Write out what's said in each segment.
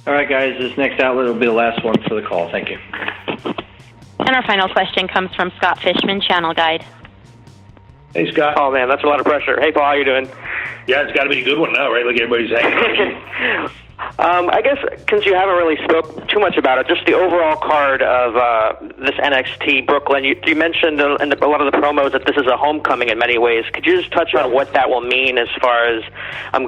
All right, guys, this next outlet will be the last one for the call. Thank you. And our final question comes from Scott Fishman, Channel Guide. Hey, Scott. Oh, man, that's a lot of pressure. Hey, Paul, how you doing? Yeah, it's got to be a good one now, right? Like everybody's hanging. I guess since you haven't really spoke too much about it, just the overall card of this NXT Brooklyn, you mentioned in a lot of the promos that this is a homecoming in many ways. Could you just touch on what that will mean as far as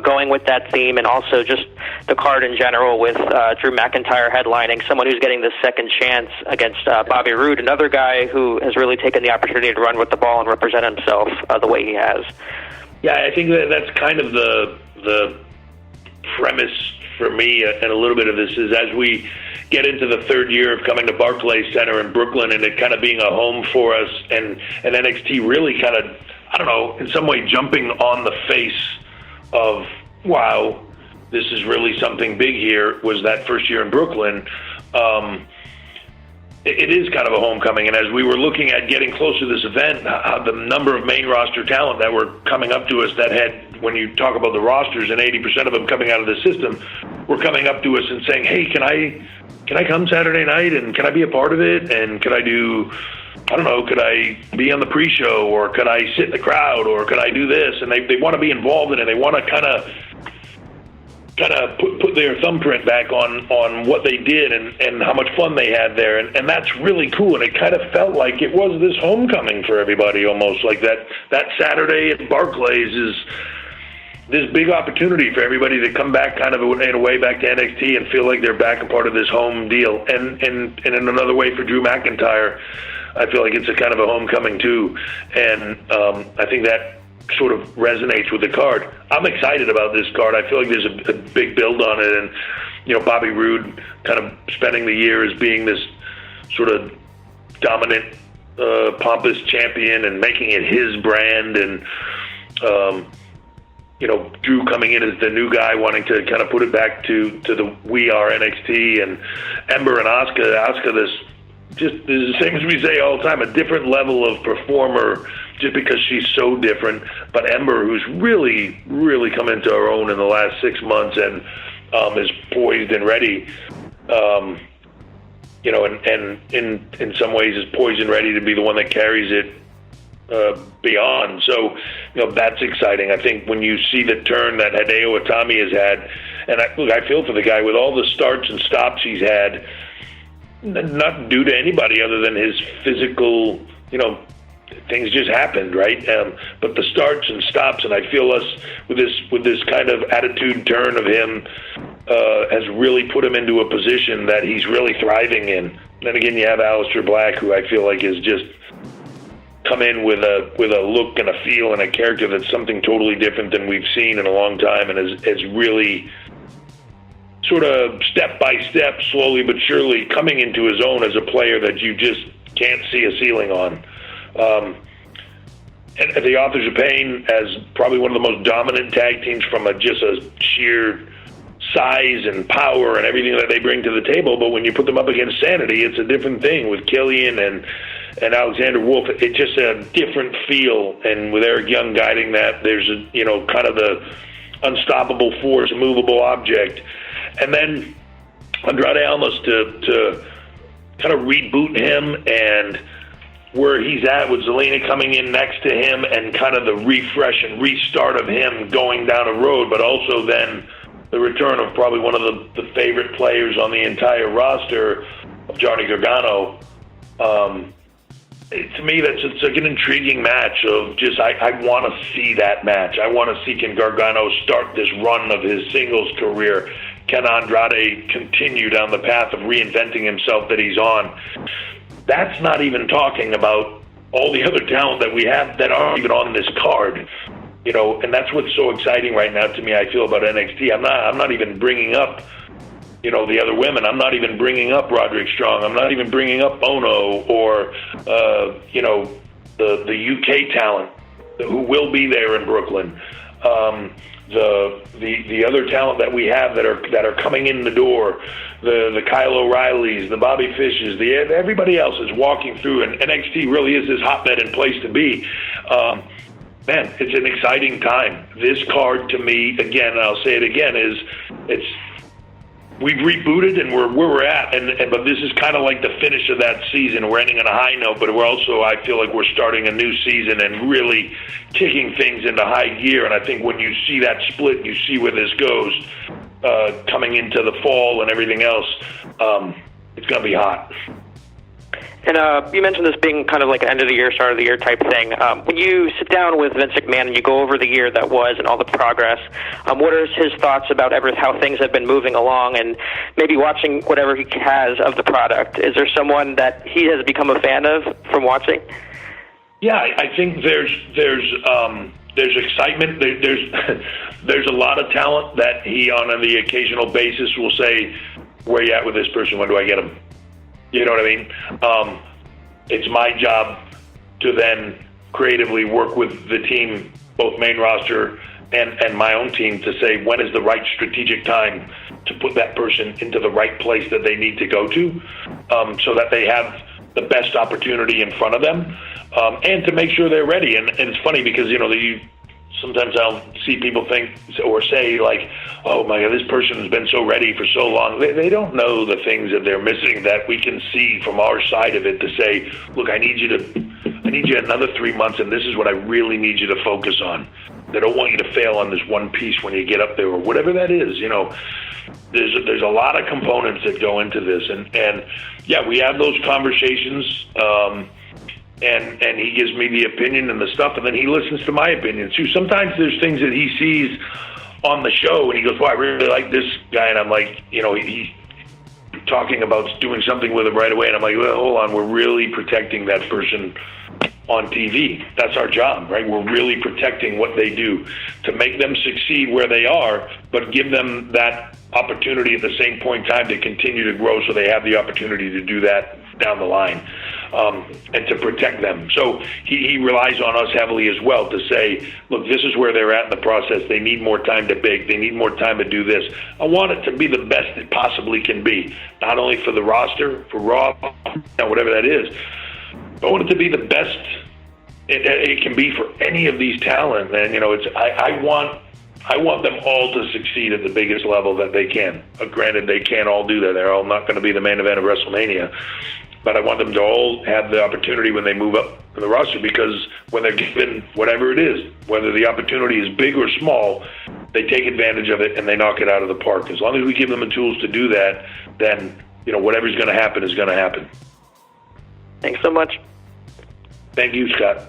going with that theme, and also just the card in general with Drew McIntyre headlining, someone who's getting the second chance against Bobby Roode, another guy who has really taken the opportunity to run with the ball and represent himself the way he has. Yeah, I think that's kind of the premise for me, and a little bit of this is as we get into the third year of coming to Barclays Center in Brooklyn and it kind of being a home for us, and NXT really kind of, I don't know, in some way jumping on the face of, wow, this is really something big here, was that first year in Brooklyn. It is kind of a homecoming, and as we were looking at getting close to this event, the number of main roster talent that were coming up to us that had, when you talk about the rosters and 80% of them coming out of the system, were coming up to us and saying, hey, can I come Saturday night, and can I be a part of it, and could I do, I don't know, could I be on the pre-show, or could I sit in the crowd, or could I do this, and they want to be involved in it, they want to kind of put their thumbprint back on what they did and how much fun they had there, and that's really cool. And it kind of felt like it was this homecoming for everybody, almost like that Saturday at Barclays is this big opportunity for everybody to come back kind of in a way back to NXT and feel like they're back a part of this home deal. And in another way for Drew McIntyre, I feel like it's a kind of a homecoming too. And I think that sort of resonates with the card. I'm excited about this card. I feel like there's a big build on it, and Bobby Roode kind of spending the year as being this sort of dominant, pompous champion and making it his brand, and Drew coming in as the new guy, wanting to kind of put it back to the We Are NXT, and Ember and Asuka this is the same as we say all the time, a different level of performer just because she's so different. But Ember, who's really, really come into her own in the last 6 months and is poised and ready, and in some ways is poised and ready to be the one that carries it beyond. So, that's exciting. I think when you see the turn that Hideo Itami has had, and I feel for the guy with all the starts and stops he's had, not due to anybody other than his physical, things just happened, right? But the starts and stops, and I feel us with this kind of attitude turn of him has really put him into a position that he's really thriving in. Then again, you have Aleister Black, who I feel like has just come in with a look and a feel and a character that's something totally different than we've seen in a long time, and has really sort of step by step, slowly but surely coming into his own as a player that you just can't see a ceiling on. And the Authors of Pain as probably one of the most dominant tag teams from just a sheer size and power and everything that they bring to the table. But when you put them up against Sanity, it's a different thing with Killian and Alexander Wolf. It's just a different feel. And with Eric Young guiding that, there's kind of the unstoppable force, immovable object. And then Andrade Almas to kind of reboot him, and where he's at with Zelina coming in next to him, and kind of the refresh and restart of him going down a road, but also then the return of probably one of the favorite players on the entire roster of Johnny Gargano. To me, it's like an intriguing match of just, I want to see that match. I want to see, can Gargano start this run of his singles career? Can Andrade continue down the path of reinventing himself that he's on? That's not even talking about all the other talent that we have that aren't even on this card. And that's what's so exciting right now to me, I feel, about NXT. I'm not even bringing up, the other women. I'm not even bringing up Roderick Strong. I'm not even bringing up Ono or, the UK talent who will be there in Brooklyn. The other talent that we have that are coming in the door, the Kyle O'Reillys, the Bobby Fishes, everybody else is walking through, and NXT really is this hotbed and place to be. Man, it's an exciting time. This card to me, again, and I'll say it again, it's we've rebooted and we're where we're at, but this is kind of like the finish of that season. We're ending on a high note, but we're also, I feel like we're starting a new season and really kicking things into high gear. And I think when you see that split, and you see where this goes coming into the fall and everything else, it's going to be hot. And you mentioned this being kind of like an end of the year, start of the year type thing. When you sit down with Vince McMahon and you go over the year that was and all the progress, what are his thoughts about how things have been moving along, and maybe watching whatever he has of the product? Is there someone that he has become a fan of from watching? Yeah, I think there's excitement. There's a lot of talent that he, on the occasional basis, will say, "Where you at with this person? When do I get him?" You know what I mean? It's my job to then creatively work with the team, both main roster and my own team, to say when is the right strategic time to put that person into the right place that they need to go to, so that they have the best opportunity in front of them, and to make sure they're ready. And it's funny because, sometimes I'll see people think or say, like, "Oh my God, this person has been so ready for so long." They don't know the things that they're missing that we can see from our side of it, to say, "Look, I need you another 3 months, and this is what I really need you to focus on. They don't want you to fail on this one piece when you get up there," or whatever that is. There's a lot of components that go into this, and yeah, we have those conversations. And he gives me the opinion and the stuff, and then he listens to my opinion too. Sometimes there's things that he sees on the show, and he goes, "Well, I really like this guy," and I'm like, he's talking about doing something with him right away, and I'm like, "Well, hold on, we're really protecting that person on TV. That's our job, right? We're really protecting what they do to make them succeed where they are, but give them that opportunity at the same point in time to continue to grow, so they have the opportunity to do that down the line." And to protect them. So he relies on us heavily as well to say, "Look, this is where they're at in the process. They need more time to bake. They need more time to do this." I want it to be the best it possibly can be, not only for the roster, for Raw, whatever that is. I want it to be the best it can be for any of these talent. And, I want them all to succeed at the biggest level that they can. Granted, they can't all do that. They're all not going to be the main event of WrestleMania. But I want them to all have the opportunity when they move up in the roster, because when they're given whatever it is, whether the opportunity is big or small, they take advantage of it and they knock it out of the park. As long as we give them the tools to do that, then, whatever's going to happen is going to happen. Thanks so much. Thank you, Scott.